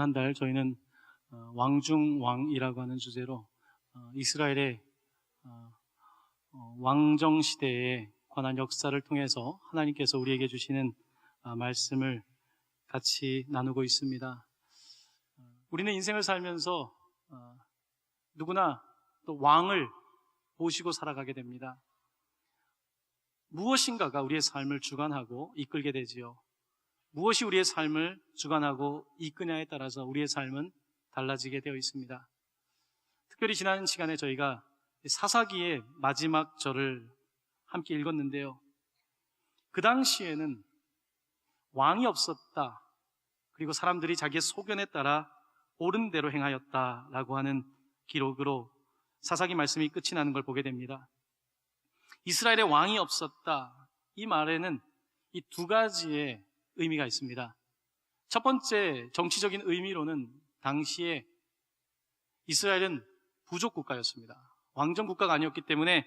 한 달 저희는 왕중왕이라고 하는 주제로 이스라엘의 왕정 시대에 관한 역사를 통해서 하나님께서 우리에게 주시는 말씀을 같이 나누고 있습니다. 우리는 인생을 살면서 누구나 또 왕을 모시고 살아가게 됩니다. 무엇인가가 우리의 삶을 주관하고 이끌게 되지요. 무엇이 우리의 삶을 주관하고 이끄냐에 따라서 우리의 삶은 달라지게 되어 있습니다. 특별히 지난 시간에 저희가 사사기의 마지막 절을 함께 읽었는데요. 그 당시에는 왕이 없었다. 그리고 사람들이 자기의 소견에 따라 옳은 대로 행하였다라고 하는 기록으로 사사기 말씀이 끝이 나는 걸 보게 됩니다. 이스라엘에 왕이 없었다. 이 말에는 이 두 가지의 의미가 있습니다. 첫 번째 정치적인 의미로는 당시에 이스라엘은 부족 국가였습니다. 왕정 국가가 아니었기 때문에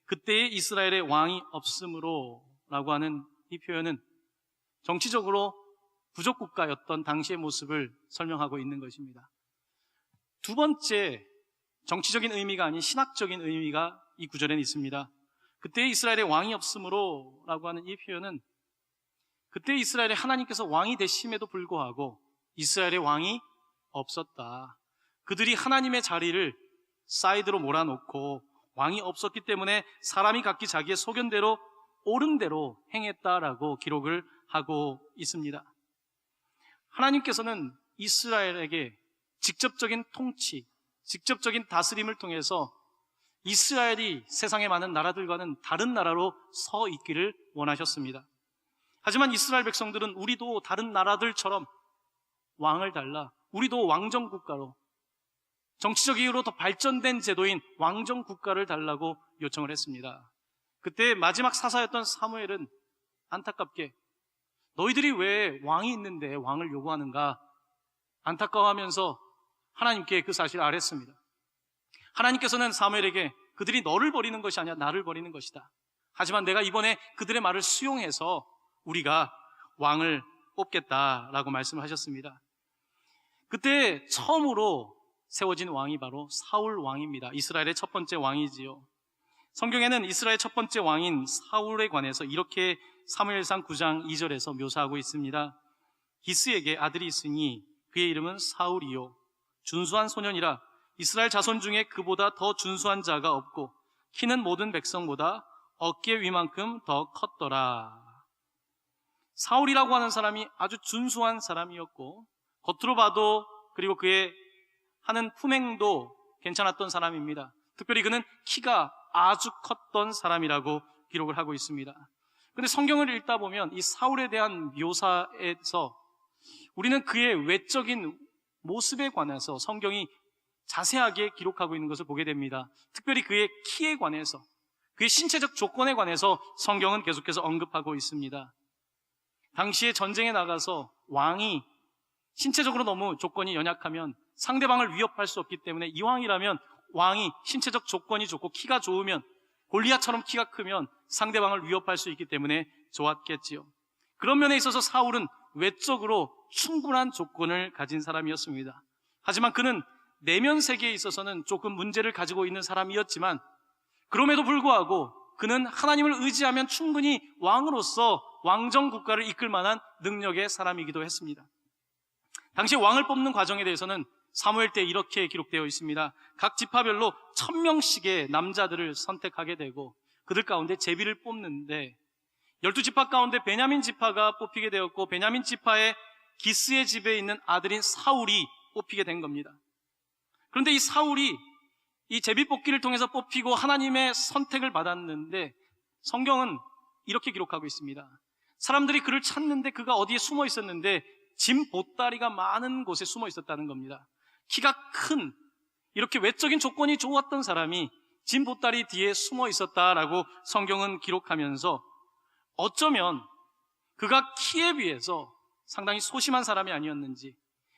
그때의 이스라엘에 왕이 없으므로 라고 하는 이 표현은 정치적으로 부족 국가였던 당시의 모습을 설명하고 있는 것입니다. 두 번째 정치적인 의미가 아닌 신학적인 의미가 이 구절에는 있습니다. 그때 이스라엘에 왕이 없으므로 라고 하는 이 표현은 그때 이스라엘에 하나님께서 왕이 되심에도 불구하고 이스라엘에 왕이 없었다. 그들이 하나님의 자리를 사이드로 몰아놓고 왕이 없었기 때문에 사람이 각기 자기의 소견대로 옳은 대로 행했다라고 기록을 하고 있습니다. 하나님께서는 이스라엘에게 직접적인 통치, 직접적인 다스림을 통해서 이스라엘이 세상의 많은 나라들과는 다른 나라로 서 있기를 원하셨습니다. 하지만 이스라엘 백성들은 우리도 다른 나라들처럼 왕을 달라, 우리도 왕정 국가로, 정치적 이유로 더 발전된 제도인 왕정 국가를 달라고 요청을 했습니다. 그때 마지막 사사였던 사무엘은 안타깝게 너희들이 왜 왕이 있는데 왕을 요구하는가 안타까워하면서 하나님께 그 사실을 아뢰습니다. 하나님께서는 사무엘에게 그들이 너를 버리는 것이 아니라 나를 버리는 것이다. 하지만 내가 이번에 그들의 말을 수용해서 우리가 왕을 뽑겠다라고 말씀을 하셨습니다. 그때 처음으로 세워진 왕이 바로 사울 왕입니다. 이스라엘의 첫 번째 왕이지요. 성경에는 이스라엘 첫 번째 왕인 사울에 관해서 이렇게 사무엘상 9장 2절에서 묘사하고 있습니다. 기스에게 아들이 있으니 그의 이름은 사울이요 준수한 소년이라 이스라엘 자손 중에 그보다 더 준수한 자가 없고 키는 모든 백성보다 어깨 위만큼 더 컸더라. 사울이라고 하는 사람이 아주 준수한 사람이었고 겉으로 봐도 그리고 그의 하는 품행도 괜찮았던 사람입니다. 특별히 그는 키가 아주 컸던 사람이라고 기록을 하고 있습니다. 그런데 성경을 읽다 보면 이 사울에 대한 묘사에서 우리는 그의 외적인 모습에 관해서 성경이 자세하게 기록하고 있는 것을 보게 됩니다. 특별히 그의 키에 관해서, 그의 신체적 조건에 관해서 성경은 계속해서 언급하고 있습니다. 당시에 전쟁에 나가서 왕이 신체적으로 너무 조건이 연약하면 상대방을 위협할 수 없기 때문에 이왕이라면 왕이 신체적 조건이 좋고 키가 좋으면 골리앗처럼 키가 크면 상대방을 위협할 수 있기 때문에 좋았겠지요. 그런 면에 있어서 사울은 외적으로 충분한 조건을 가진 사람이었습니다. 하지만 그는 내면 세계에 있어서는 조금 문제를 가지고 있는 사람이었지만 그럼에도 불구하고 그는 하나님을 의지하면 충분히 왕으로서 왕정 국가를 이끌 만한 능력의 사람이기도 했습니다. 당시 왕을 뽑는 과정에 대해서는 사무엘 때 이렇게 기록되어 있습니다. 각 지파별로 1000명씩의 남자들을 선택하게 되고 그들 가운데 제비를 뽑는데 12지파 가운데 베냐민 지파가 뽑히게 되었고 베냐민 지파의 기스의 집에 있는 아들인 사울이 뽑히게 된 겁니다. 그런데 이 사울이 이 제비 뽑기를 통해서 뽑히고 하나님의 선택을 받았는데 성경은 이렇게 기록하고 있습니다. 사람들이 그를 찾는데 그가 어디에 숨어 있었는데 짐 보따리가 많은 곳에 숨어 있었다는 겁니다. 키가 큰 이렇게 외적인 조건이 좋았던 사람이 짐 보따리 뒤에 숨어 있었다라고 성경은 기록하면서 어쩌면 그가 키에 비해서 상당히 소심한 사람이 아니었는지,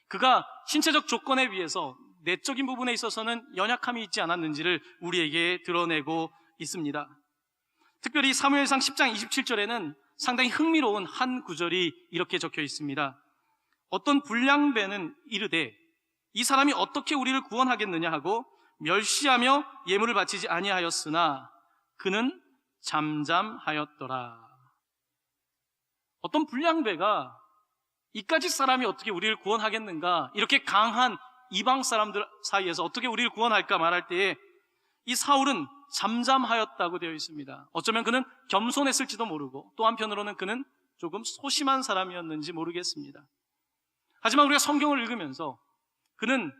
그가 신체적 조건에 비해서 내적인 부분에 있어서는 연약함이 있지 않았는지를 우리에게 드러내고 있습니다. 특별히 사무엘상 10장 27절에는 상당히 흥미로운 한 구절이 이렇게 적혀 있습니다. 어떤 불량배는 이르되 이 사람이 어떻게 우리를 구원하겠느냐 하고 멸시하며 예물을 바치지 아니하였으나 그는 잠잠하였더라. 어떤 불량배가 이까지 사람이 어떻게 우리를 구원하겠는가, 이렇게 강한 이방 사람들 사이에서 어떻게 우리를 구원할까 말할 때에 이 사울은 잠잠하였다고 되어 있습니다. 어쩌면 그는 겸손했을지도 모르고 또 한편으로는 그는 조금 소심한 사람이었는지 모르겠습니다. 하지만 우리가 성경을 읽으면서 그는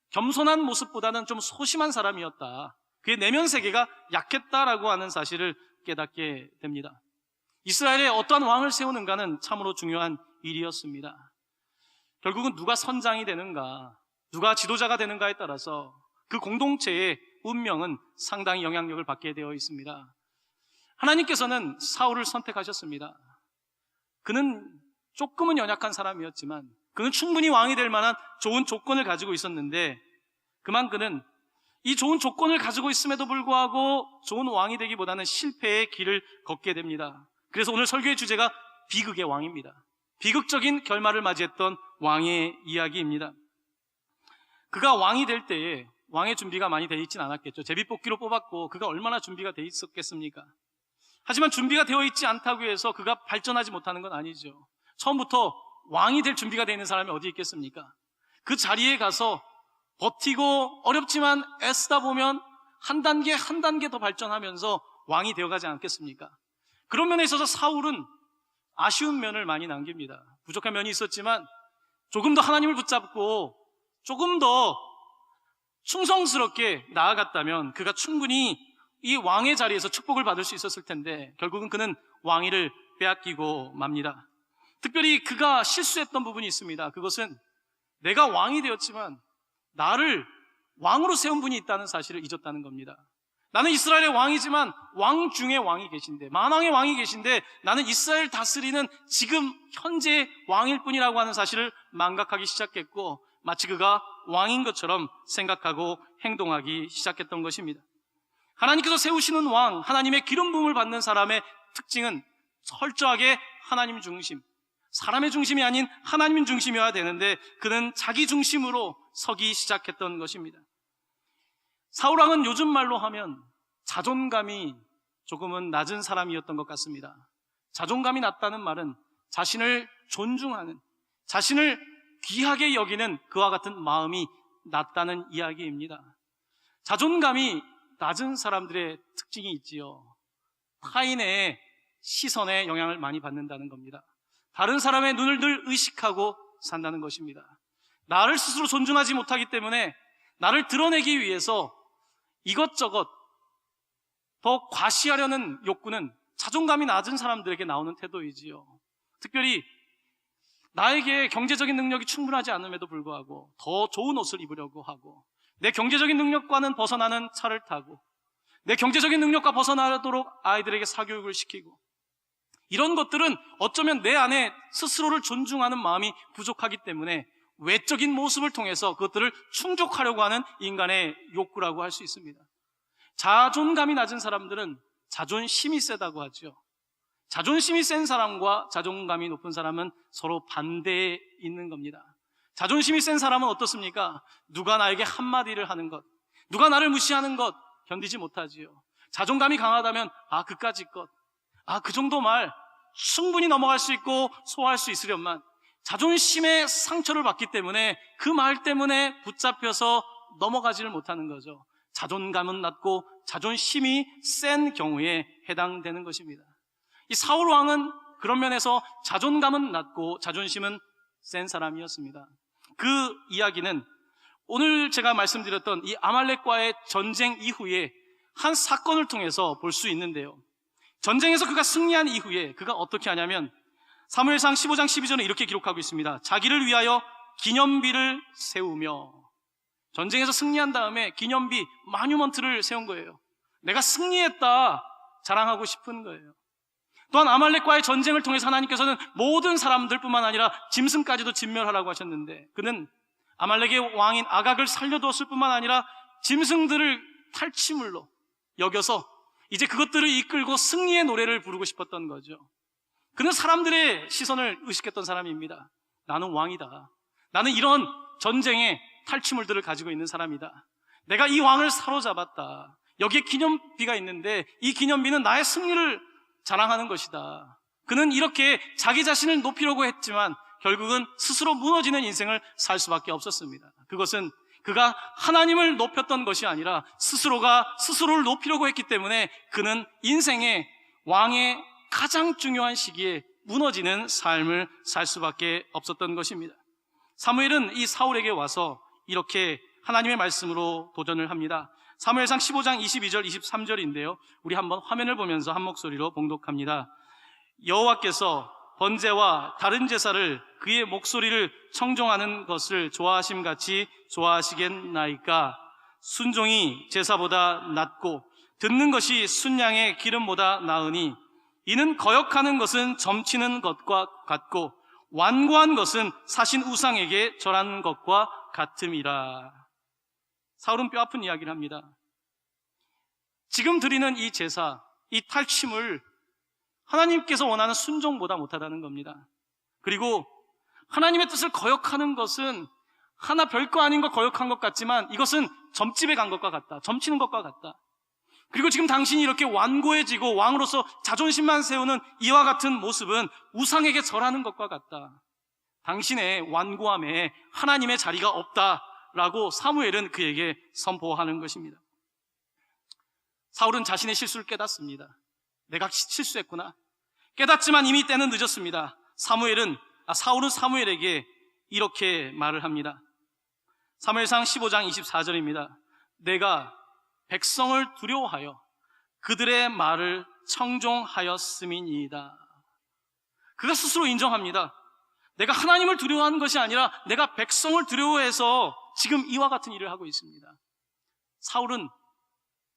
겸손한 모습보다는 좀 소심한 사람이었다, 그의 내면 세계가 약했다라고 하는 사실을 깨닫게 됩니다. 이스라엘에 어떠한 왕을 세우는가는 참으로 중요한 일이었습니다. 결국은 누가 선장이 되는가, 누가 지도자가 되는가에 따라서 그 공동체의 운명은 상당히 영향력을 받게 되어 있습니다. 하나님께서는 사울을 선택하셨습니다. 그는 조금은 연약한 사람이었지만 그는 충분히 왕이 될 만한 좋은 조건을 가지고 있었는데, 그만 그는 이 좋은 조건을 가지고 있음에도 불구하고 좋은 왕이 되기보다는 실패의 길을 걷게 됩니다. 그래서 오늘 설교의 주제가 비극의 왕입니다. 비극적인 결말을 맞이했던 왕의 이야기입니다. 그가 왕이 될 때에 왕의 준비가 많이 되어 있진 않았겠죠. 제비뽑기로 뽑았고 그가 얼마나 준비가 되어 있었겠습니까? 하지만 준비가 되어 있지 않다고 해서 그가 발전하지 못하는 건 아니죠. 처음부터 왕이 될 준비가 되어 있는 사람이 어디 있겠습니까? 그 자리에 가서 버티고 어렵지만 애쓰다 보면 한 단계 한 단계 더 발전하면서 왕이 되어가지 않겠습니까? 그런 면에 있어서 사울은 아쉬운 면을 많이 남깁니다. 부족한 면이 있었지만 조금 더 하나님을 붙잡고 조금 더 충성스럽게 나아갔다면 그가 충분히 이 왕의 자리에서 축복을 받을 수 있었을 텐데 결국은 그는 왕위를 빼앗기고 맙니다. 특별히 그가 실수했던 부분이 있습니다. 그것은 내가 왕이 되었지만 나를 왕으로 세운 분이 있다는 사실을 잊었다는 겁니다. 나는 이스라엘의 왕이지만 왕 중에 왕이 계신데, 만왕의 왕이 계신데 나는 이스라엘 다스리는 지금 현재 왕일 뿐이라고 하는 사실을 망각하기 시작했고 마치 그가 왕인 것처럼 생각하고 행동하기 시작했던 것입니다. 하나님께서 세우시는 왕, 하나님의 기름 부음을 받는 사람의 특징은 철저하게 하나님 중심, 사람의 중심이 아닌 하나님 중심이어야 되는데 그는 자기 중심으로 서기 시작했던 것입니다. 사울왕은 요즘 말로 하면 자존감이 조금은 낮은 사람이었던 것 같습니다. 자존감이 낮다는 말은 자신을 존중하는, 자신을 귀하게 여기는 그와 같은 마음이 낮다는 이야기입니다. 자존감이 낮은 사람들의 특징이 있지요. 타인의 시선에 영향을 많이 받는다는 겁니다. 다른 사람의 눈을 늘 의식하고 산다는 것입니다. 나를 스스로 존중하지 못하기 때문에 나를 드러내기 위해서 이것저것 더 과시하려는 욕구는 자존감이 낮은 사람들에게 나오는 태도이지요. 특별히 나에게 경제적인 능력이 충분하지 않음에도 불구하고 더 좋은 옷을 입으려고 하고, 내 경제적인 능력과는 벗어나는 차를 타고, 내 경제적인 능력과 벗어나도록 아이들에게 사교육을 시키고, 이런 것들은 어쩌면 내 안에 스스로를 존중하는 마음이 부족하기 때문에 외적인 모습을 통해서 그것들을 충족하려고 하는 인간의 욕구라고 할 수 있습니다. 자존감이 낮은 사람들은 자존심이 세다고 하죠. 자존심이 센 사람과 자존감이 높은 사람은 서로 반대에 있는 겁니다. 자존심이 센 사람은 어떻습니까? 누가 나에게 한마디를 하는 것, 누가 나를 무시하는 것 견디지 못하지요. 자존감이 강하다면 그까짓 것, 그 정도 말 충분히 넘어갈 수 있고 소화할 수 있으련만 자존심의 상처를 받기 때문에 그 말 때문에 붙잡혀서 넘어가지를 못하는 거죠. 자존감은 낮고 자존심이 센 경우에 해당되는 것입니다. 이 사울 왕은 그런 면에서 자존감은 낮고 자존심은 센 사람이었습니다. 그 이야기는 오늘 제가 말씀드렸던 이 아말렉과의 전쟁 이후에 한 사건을 통해서 볼 수 있는데요. 전쟁에서 그가 승리한 이후에 그가 어떻게 하냐면 사무엘상 15장 12절에 이렇게 기록하고 있습니다. 자기를 위하여 기념비를 세우며, 전쟁에서 승리한 다음에 기념비, 마뉴먼트를 세운 거예요. 내가 승리했다 자랑하고 싶은 거예요. 또한 아말렉과의 전쟁을 통해서 하나님께서는 모든 사람들뿐만 아니라 짐승까지도 진멸하라고 하셨는데 그는 아말렉의 왕인 아각을 살려두었을 뿐만 아니라 짐승들을 탈취물로 여겨서 이제 그것들을 이끌고 승리의 노래를 부르고 싶었던 거죠. 그는 사람들의 시선을 의식했던 사람입니다. 나는 왕이다. 나는 이런 전쟁의 탈취물들을 가지고 있는 사람이다. 내가 이 왕을 사로잡았다. 여기에 기념비가 있는데 이 기념비는 나의 승리를 자랑하는 것이다. 그는 이렇게 자기 자신을 높이려고 했지만 결국은 스스로 무너지는 인생을 살 수밖에 없었습니다. 그것은 그가 하나님을 높였던 것이 아니라 스스로가 스스로를 높이려고 했기 때문에 그는 인생의 왕의 가장 중요한 시기에 무너지는 삶을 살 수밖에 없었던 것입니다. 사무엘은 이 사울에게 와서 이렇게 하나님의 말씀으로 도전을 합니다. 사무엘상 15장 22절 23절인데요. 우리 한번 화면을 보면서 한 목소리로 봉독합니다. 여호와께서 번제와 다른 제사를 그의 목소리를 청종하는 것을 좋아하심같이 좋아하시겠나이까? 순종이 제사보다 낫고 듣는 것이 순양의 기름보다 나으니 이는 거역하는 것은 점치는 것과 같고 완고한 것은 사신 우상에게 절하는 것과 같음이라. 사울은 뼈아픈 이야기를 합니다. 지금 드리는 이 제사, 이 탈취물, 하나님께서 원하는 순종보다 못하다는 겁니다. 그리고 하나님의 뜻을 거역하는 것은 하나 별거 아닌 거 거역한 것 같지만 이것은 점집에 간 것과 같다. 점치는 것과 같다. 그리고 지금 당신이 이렇게 완고해지고 왕으로서 자존심만 세우는 이와 같은 모습은 우상에게 절하는 것과 같다. 당신의 완고함에 하나님의 자리가 없다라고 사무엘은 그에게 선포하는 것입니다. 사울은 자신의 실수를 깨닫습니다. 내가 실수했구나. 깨닫지만 이미 때는 늦었습니다. 사울은 사무엘에게 이렇게 말을 합니다. 사무엘상 15장 24절입니다. 내가 백성을 두려워하여 그들의 말을 청종하였음이니이다. 그가 스스로 인정합니다. 내가 하나님을 두려워하는 것이 아니라 내가 백성을 두려워해서 지금 이와 같은 일을 하고 있습니다. 사울은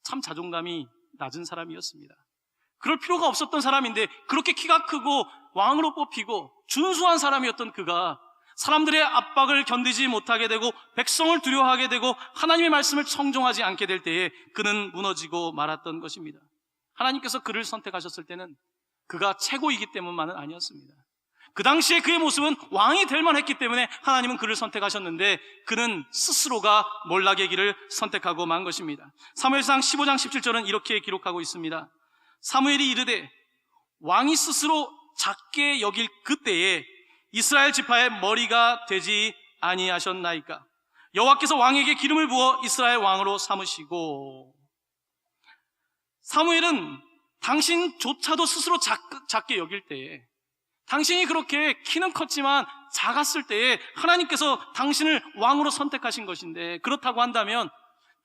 참 자존감이 낮은 사람이었습니다. 그럴 필요가 없었던 사람인데 그렇게 키가 크고 왕으로 뽑히고 준수한 사람이었던 그가 사람들의 압박을 견디지 못하게 되고 백성을 두려워하게 되고 하나님의 말씀을 청종하지 않게 될 때에 그는 무너지고 말았던 것입니다. 하나님께서 그를 선택하셨을 때는 그가 최고이기 때문만은 아니었습니다. 그 당시에 그의 모습은 왕이 될 만했기 때문에 하나님은 그를 선택하셨는데 그는 스스로가 몰락의 길을 선택하고 만 것입니다. 사무엘상 15장 17절은 이렇게 기록하고 있습니다. 사무엘이 이르되 왕이 스스로 작게 여길 그때에 이스라엘 지파의 머리가 되지 아니하셨나이까? 여호와께서 왕에게 기름을 부어 이스라엘 왕으로 삼으시고. 사무엘은 당신조차도 스스로 작게 여길 때에, 당신이 그렇게 키는 컸지만 작았을 때에 하나님께서 당신을 왕으로 선택하신 것인데, 그렇다고 한다면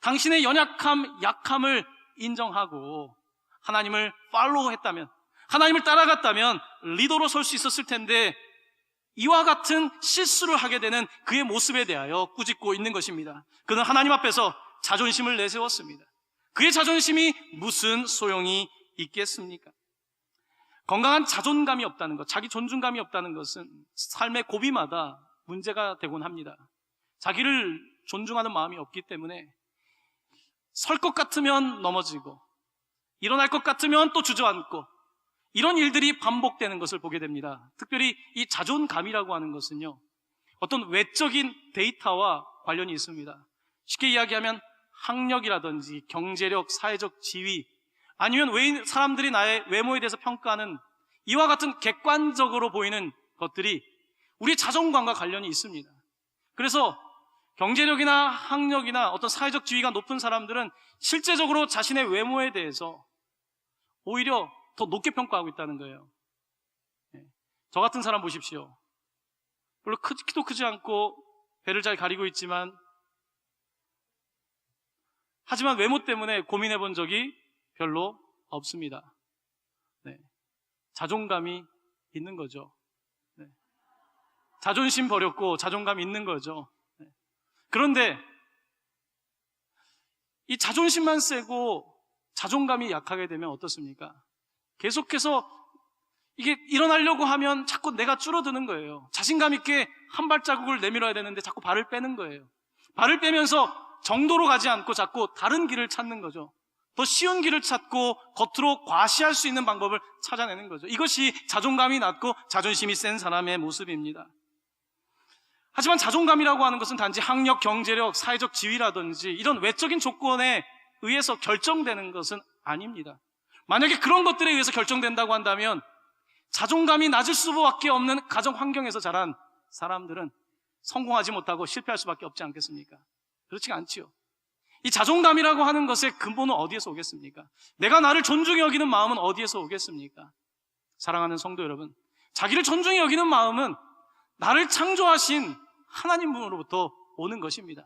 당신의 약함을 인정하고 하나님을 팔로우했다면, 하나님을 따라갔다면 리더로 설 수 있었을 텐데 이와 같은 실수를 하게 되는 그의 모습에 대하여 꾸짖고 있는 것입니다. 그는 하나님 앞에서 자존심을 내세웠습니다. 그의 자존심이 무슨 소용이 있겠습니까? 건강한 자존감이 없다는 것, 자기 존중감이 없다는 것은 삶의 고비마다 문제가 되곤 합니다. 자기를 존중하는 마음이 없기 때문에 설 것 같으면 넘어지고 일어날 것 같으면 또 주저앉고 이런 일들이 반복되는 것을 보게 됩니다. 특별히 이 자존감이라고 하는 것은요, 어떤 외적인 데이터와 관련이 있습니다. 쉽게 이야기하면 학력이라든지 경제력, 사회적 지위, 아니면 사람들이 나의 외모에 대해서 평가하는 이와 같은 객관적으로 보이는 것들이 우리의 자존감과 관련이 있습니다. 그래서 경제력이나 학력이나 어떤 사회적 지위가 높은 사람들은 실제적으로 자신의 외모에 대해서 오히려 더 높게 평가하고 있다는 거예요. 저 같은 사람 보십시오. 별로 키도 크지 않고 배를 잘 가리고 있지만, 하지만 외모 때문에 고민해 본 적이 별로 없습니다. 네. 자존감이 있는 거죠. 네. 자존심 버렸고 자존감이 있는 거죠. 네. 그런데 이 자존심만 세고 자존감이 약하게 되면 어떻습니까? 계속해서 이게 일어나려고 하면 자꾸 내가 줄어드는 거예요. 자신감 있게 한 발자국을 내밀어야 되는데 자꾸 발을 빼는 거예요. 발을 빼면서 정도로 가지 않고 자꾸 다른 길을 찾는 거죠. 더 쉬운 길을 찾고 겉으로 과시할 수 있는 방법을 찾아내는 거죠. 이것이 자존감이 낮고 자존심이 센 사람의 모습입니다. 하지만 자존감이라고 하는 것은 단지 학력, 경제력, 사회적 지위라든지 이런 외적인 조건에 의해서 결정되는 것은 아닙니다. 만약에 그런 것들에 의해서 결정된다고 한다면 자존감이 낮을 수밖에 없는 가정 환경에서 자란 사람들은 성공하지 못하고 실패할 수밖에 없지 않겠습니까? 그렇지 않지요. 이 자존감이라고 하는 것의 근본은 어디에서 오겠습니까? 내가 나를 존중히 여기는 마음은 어디에서 오겠습니까? 사랑하는 성도 여러분, 자기를 존중히 여기는 마음은 나를 창조하신 하나님으로부터 오는 것입니다.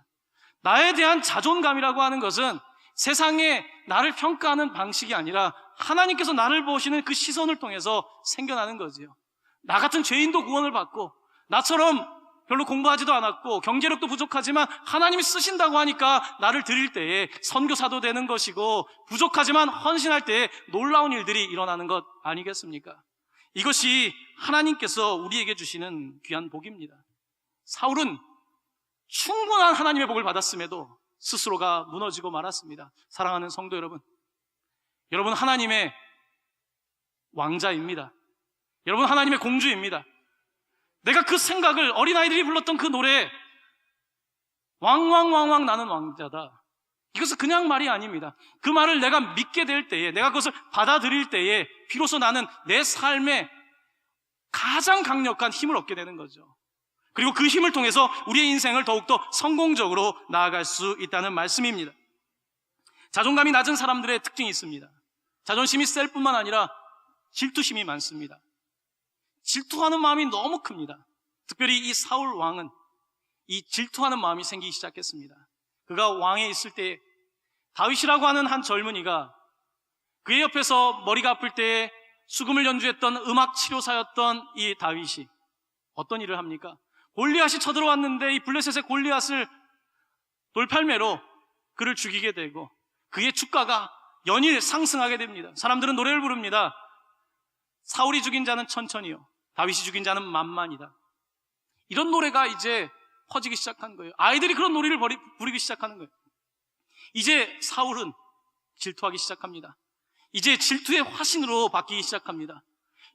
나에 대한 자존감이라고 하는 것은 세상에 나를 평가하는 방식이 아니라 하나님께서 나를 보시는 그 시선을 통해서 생겨나는 거지요. 나 같은 죄인도 구원을 받고, 나처럼 별로 공부하지도 않았고 경제력도 부족하지만 하나님이 쓰신다고 하니까 나를 드릴 때에 선교사도 되는 것이고, 부족하지만 헌신할 때에 놀라운 일들이 일어나는 것 아니겠습니까? 이것이 하나님께서 우리에게 주시는 귀한 복입니다. 사울은 충분한 하나님의 복을 받았음에도 스스로가 무너지고 말았습니다. 사랑하는 성도 여러분, 여러분 하나님의 왕자입니다. 여러분 하나님의 공주입니다. 내가 그 생각을, 어린아이들이 불렀던 그 노래, 왕왕왕왕 나는 왕자다, 이것은 그냥 말이 아닙니다. 그 말을 내가 믿게 될 때에, 내가 그것을 받아들일 때에 비로소 나는 내 삶에 가장 강력한 힘을 얻게 되는 거죠. 그리고 그 힘을 통해서 우리의 인생을 더욱더 성공적으로 나아갈 수 있다는 말씀입니다. 자존감이 낮은 사람들의 특징이 있습니다. 자존심이 셀 뿐만 아니라 질투심이 많습니다. 질투하는 마음이 너무 큽니다. 특별히 이 사울 왕은 이 질투하는 마음이 생기기 시작했습니다. 그가 왕에 있을 때 다윗이라고 하는 한 젊은이가 그의 옆에서 머리가 아플 때에 수금을 연주했던 음악 치료사였던 이 다윗이 어떤 일을 합니까? 골리앗이 쳐들어왔는데 이 블레셋의 골리앗을 돌팔매로 그를 죽이게 되고 그의 주가가 연일 상승하게 됩니다. 사람들은 노래를 부릅니다. 사울이 죽인 자는 천천히요, 다윗이 죽인 자는 만만이다. 이런 노래가 이제 퍼지기 시작한 거예요. 아이들이 그런 노래를 부르기 시작하는 거예요. 이제 사울은 질투하기 시작합니다. 이제 질투의 화신으로 바뀌기 시작합니다.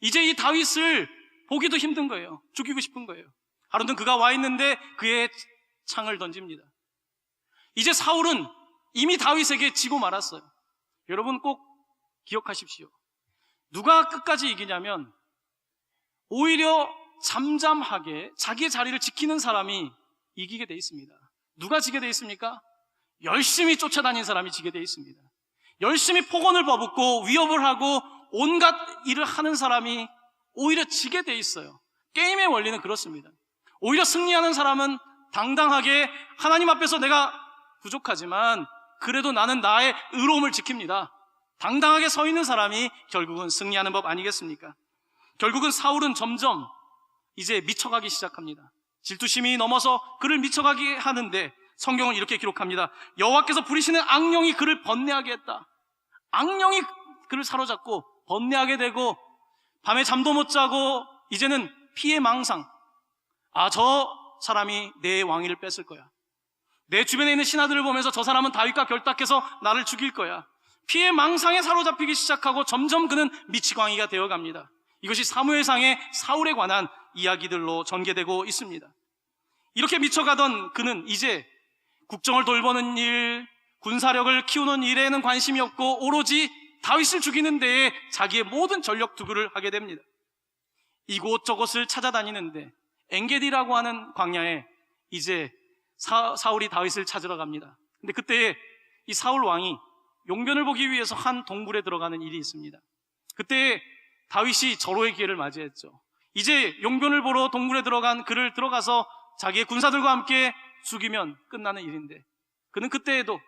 이제 이 다윗을 보기도 힘든 거예요. 죽이고 싶은 거예요. 하루는 그가 와 있는데 그의 창을 던집니다. 이제 사울은 이미 다윗에게 지고 말았어요. 여러분 꼭 기억하십시오. 누가 끝까지 이기냐면 오히려 잠잠하게 자기의 자리를 지키는 사람이 이기게 돼 있습니다. 누가 지게 돼 있습니까? 열심히 쫓아다닌 사람이 지게 돼 있습니다. 열심히 폭언을 퍼붓고 위협을 하고 온갖 일을 하는 사람이 오히려 지게 돼 있어요. 게임의 원리는 그렇습니다. 오히려 승리하는 사람은 당당하게 하나님 앞에서 내가 부족하지만 그래도 나는 나의 의로움을 지킵니다. 당당하게 서 있는 사람이 결국은 승리하는 법 아니겠습니까? 결국은 사울은 점점 이제 미쳐가기 시작합니다. 질투심이 넘어서 그를 미쳐가게 하는데 성경은 이렇게 기록합니다. 여호와께서 부리시는 악령이 그를 번뇌하게 했다. 악령이 그를 사로잡고 번뇌하게 되고 밤에 잠도 못 자고 이제는 피해망상. 저 사람이 내 왕위를 뺏을 거야. 내 주변에 있는 신하들을 보면서 저 사람은 다윗과 결탁해서 나를 죽일 거야. 피해망상에 사로잡히기 시작하고 점점 그는 미치광이가 되어갑니다. 이것이 사무엘상의 사울에 관한 이야기들로 전개되고 있습니다. 이렇게 미쳐가던 그는 이제 국정을 돌보는 일, 군사력을 키우는 일에는 관심이 없고 오로지 다윗을 죽이는 데에 자기의 모든 전력 투구를 하게 됩니다. 이곳저곳을 찾아다니는데 엔게디라고 하는 광야에 이제 사울이 다윗을 찾으러 갑니다. 근데 그때 이 사울 왕이 용변을 보기 위해서 한 동굴에 들어가는 일이 있습니다. 그때 다윗이 절호의 기회를 맞이했죠. 이제 용변을 보러 동굴에 들어간 그를 들어가서 자기의 군사들과 함께 죽이면 끝나는 일인데 그는 그때에도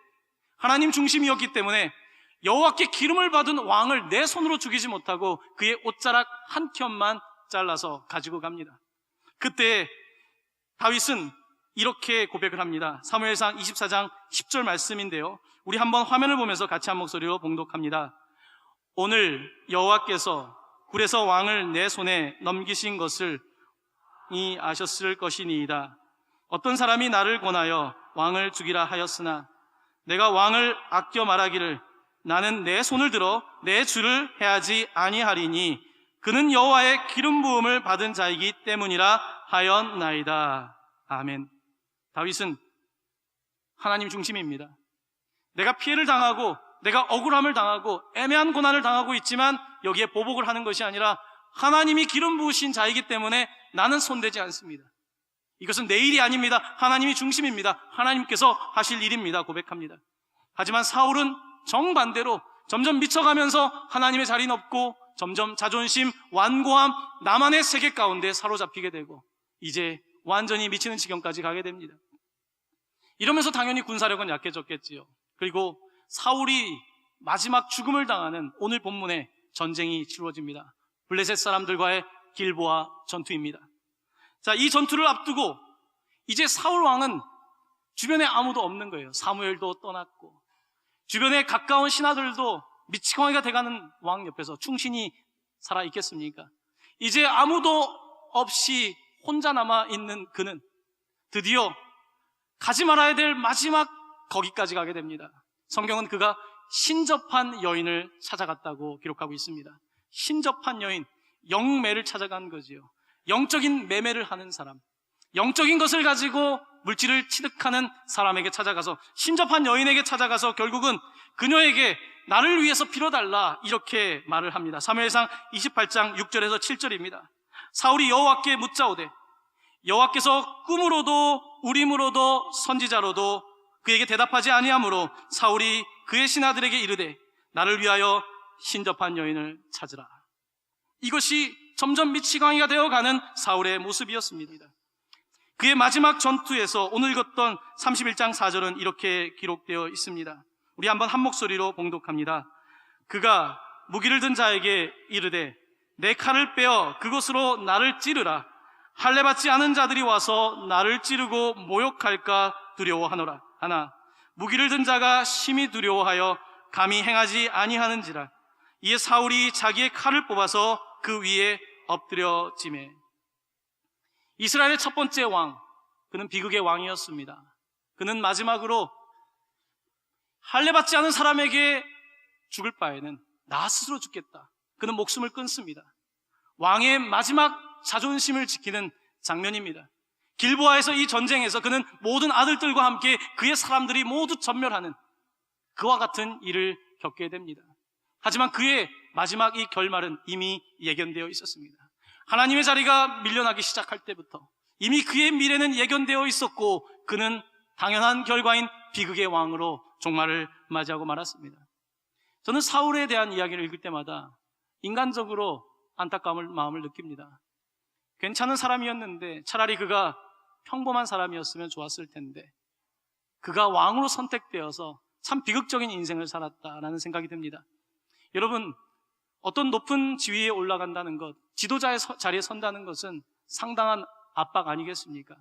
하나님 중심이었기 때문에 여호와께 기름을 받은 왕을 내 손으로 죽이지 못하고 그의 옷자락 한 켠만 잘라서 가지고 갑니다. 그때 다윗은 이렇게 고백을 합니다. 사무엘상 24장 10절 말씀인데요, 우리 한번 화면을 보면서 같이 한 목소리로 봉독합니다. 오늘 여호와께서 굴에서 왕을 내 손에 넘기신 것을 아셨을 것이니이다. 어떤 사람이 나를 권하여 왕을 죽이라 하였으나 내가 왕을 아껴 말하기를 나는 내 손을 들어 내 주를 해하지 아니하리니 그는 여호와의 기름 부음을 받은 자이기 때문이라 하였나이다. 아멘. 다윗은 하나님 중심입니다. 내가 피해를 당하고 내가 억울함을 당하고 애매한 고난을 당하고 있지만 여기에 보복을 하는 것이 아니라 하나님이 기름 부으신 자이기 때문에 나는 손대지 않습니다. 이것은 내 일이 아닙니다. 하나님이 중심입니다. 하나님께서 하실 일입니다. 고백합니다. 하지만 사울은 정반대로 점점 미쳐가면서 하나님의 자리는 없고 점점 자존심, 완고함, 나만의 세계 가운데 사로잡히게 되고 이제 완전히 미치는 지경까지 가게 됩니다. 이러면서 당연히 군사력은 약해졌겠지요. 그리고 사울이 마지막 죽음을 당하는 오늘 본문에 전쟁이 치루어집니다. 블레셋 사람들과의 길보아 전투입니다. 자, 이 전투를 앞두고 이제 사울 왕은 주변에 아무도 없는 거예요. 사무엘도 떠났고 주변에 가까운 신하들도 미치광이가 돼가는 왕 옆에서 충신이 살아있겠습니까? 이제 아무도 없이 혼자 남아있는 그는 드디어 가지 말아야 될 마지막 거기까지 가게 됩니다. 성경은 그가 신접한 여인을 찾아갔다고 기록하고 있습니다. 신접한 여인, 영매를 찾아간 거지요. 영적인 매매를 하는 사람, 영적인 것을 가지고 물질을 취득하는 사람에게 찾아가서, 신접한 여인에게 찾아가서 결국은 그녀에게 나를 위해서 빌어달라 이렇게 말을 합니다. 사무엘상 28장 6절에서 7절입니다. 사울이 여호와께 묻자오되 여호와께서 꿈으로도 우림으로도 선지자로도 그에게 대답하지 아니하므로 사울이 그의 신하들에게 이르되 나를 위하여 신접한 여인을 찾으라. 이것이 점점 미치광이가 되어가는 사울의 모습이었습니다. 그의 마지막 전투에서 오늘 읽었던 31장 4절은 이렇게 기록되어 있습니다. 우리 한번 한 목소리로 봉독합니다. 그가 무기를 든 자에게 이르되 내 칼을 빼어 그곳으로 나를 찌르라. 할례 받지 않은 자들이 와서 나를 찌르고 모욕할까 두려워하노라. 하나 무기를 든 자가 심히 두려워하여 감히 행하지 아니하는지라. 이에 사울이 자기의 칼을 뽑아서 그 위에 엎드려지매. 이스라엘의 첫 번째 왕, 그는 비극의 왕이었습니다. 그는 마지막으로 할례 받지 않은 사람에게 죽을 바에는 나 스스로 죽겠다. 그는 목숨을 끊습니다. 왕의 마지막 자존심을 지키는 장면입니다. 길보아에서 이 전쟁에서 그는 모든 아들들과 함께 그의 사람들이 모두 전멸하는 그와 같은 일을 겪게 됩니다. 하지만 그의 마지막 이 결말은 이미 예견되어 있었습니다. 하나님의 자리가 밀려나기 시작할 때부터 이미 그의 미래는 예견되어 있었고 그는 당연한 결과인 비극의 왕으로 종말을 맞이하고 말았습니다. 저는 사울에 대한 이야기를 읽을 때마다 인간적으로 안타까운 마음을 느낍니다. 괜찮은 사람이었는데 차라리 그가 평범한 사람이었으면 좋았을 텐데 그가 왕으로 선택되어서 참 비극적인 인생을 살았다라는 생각이 듭니다. 여러분, 어떤 높은 지위에 올라간다는 것, 지도자의 자리에 선다는 것은 상당한 압박 아니겠습니까?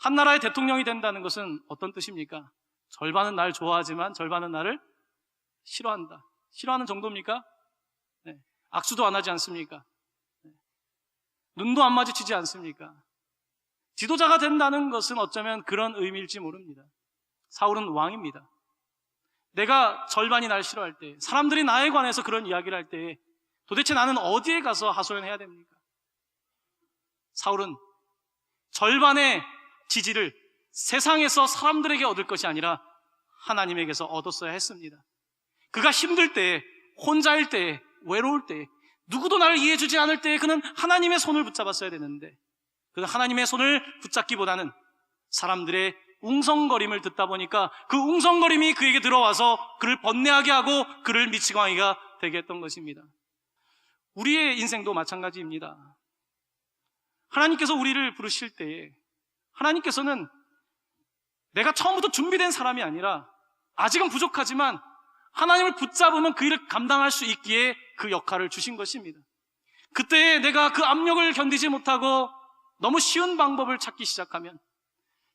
한 나라의 대통령이 된다는 것은 어떤 뜻입니까? 절반은 날 좋아하지만 절반은 나를 싫어한다. 싫어하는 정도입니까? 네. 악수도 안 하지 않습니까? 네. 눈도 안 마주치지 않습니까? 지도자가 된다는 것은 어쩌면 그런 의미일지 모릅니다. 사울은 왕입니다. 내가 절반이 날 싫어할 때, 사람들이 나에 관해서 그런 이야기를 할 때 도대체 나는 어디에 가서 하소연해야 됩니까? 사울은 절반의 지지를 세상에서 사람들에게 얻을 것이 아니라 하나님에게서 얻었어야 했습니다. 그가 힘들 때, 혼자일 때, 외로울 때, 누구도 나를 이해해주지 않을 때 그는 하나님의 손을 붙잡았어야 되는데 그는 하나님의 손을 붙잡기보다는 사람들의 웅성거림을 듣다 보니까 그 웅성거림이 그에게 들어와서 그를 번뇌하게 하고 그를 미치광이가 되게 했던 것입니다. 우리의 인생도 마찬가지입니다. 하나님께서 우리를 부르실 때에 하나님께서는 내가 처음부터 준비된 사람이 아니라 아직은 부족하지만 하나님을 붙잡으면 그 일을 감당할 수 있기에 그 역할을 주신 것입니다. 그때 내가 그 압력을 견디지 못하고 너무 쉬운 방법을 찾기 시작하면,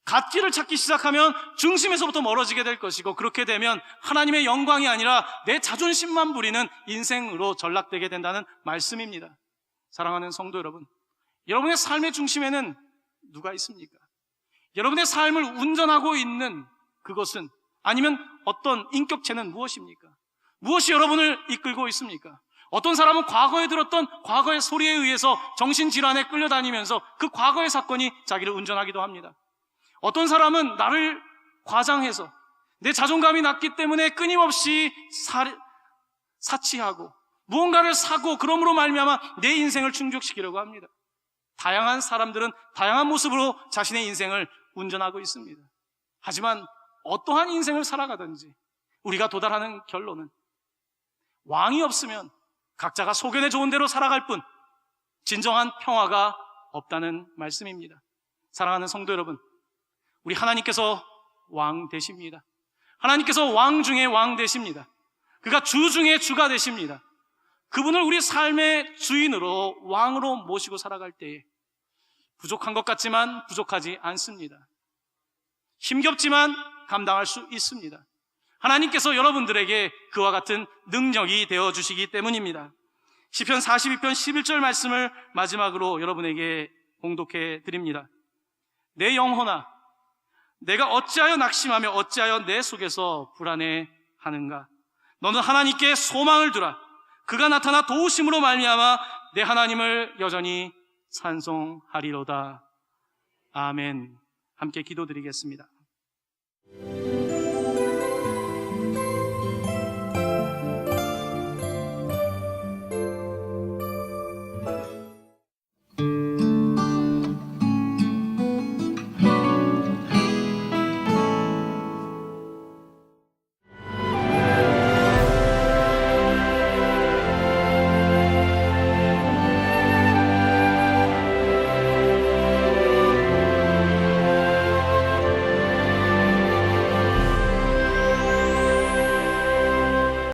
갓길을 찾기 시작하면 중심에서부터 멀어지게 될 것이고, 그렇게 되면 하나님의 영광이 아니라 내 자존심만 부리는 인생으로 전락되게 된다는 말씀입니다. 사랑하는 성도 여러분, 여러분의 삶의 중심에는 누가 있습니까? 여러분의 삶을 운전하고 있는 그것은, 아니면 어떤 인격체는 무엇입니까? 무엇이 여러분을 이끌고 있습니까? 어떤 사람은 과거에 들었던 과거의 소리에 의해서 정신질환에 끌려다니면서 그 과거의 사건이 자기를 운전하기도 합니다. 어떤 사람은 나를 과장해서 내 자존감이 낮기 때문에 끊임없이 사치하고 무언가를 사고 그러므로 말미암아 내 인생을 충족시키려고 합니다. 다양한 사람들은 다양한 모습으로 자신의 인생을 운전하고 있습니다. 하지만 어떠한 인생을 살아가든지 우리가 도달하는 결론은 왕이 없으면 각자가 소견에 좋은 대로 살아갈 뿐 진정한 평화가 없다는 말씀입니다. 사랑하는 성도 여러분, 우리 하나님께서 왕 되십니다. 하나님께서 왕 중에 왕 되십니다. 그가 주 중에 주가 되십니다. 그분을 우리 삶의 주인으로 왕으로 모시고 살아갈 때에 부족한 것 같지만 부족하지 않습니다. 힘겹지만 감당할 수 있습니다. 하나님께서 여러분들에게 그와 같은 능력이 되어주시기 때문입니다. 시편 42편 11절 말씀을 마지막으로 여러분에게 봉독해 드립니다. 내 영혼아, 내가 어찌하여 낙심하며 어찌하여 내 속에서 불안해하는가? 너는 하나님께 소망을 두라. 그가 나타나 도우심으로 말미암아 내 하나님을 여전히 찬송하리로다. 아멘. 함께 기도드리겠습니다.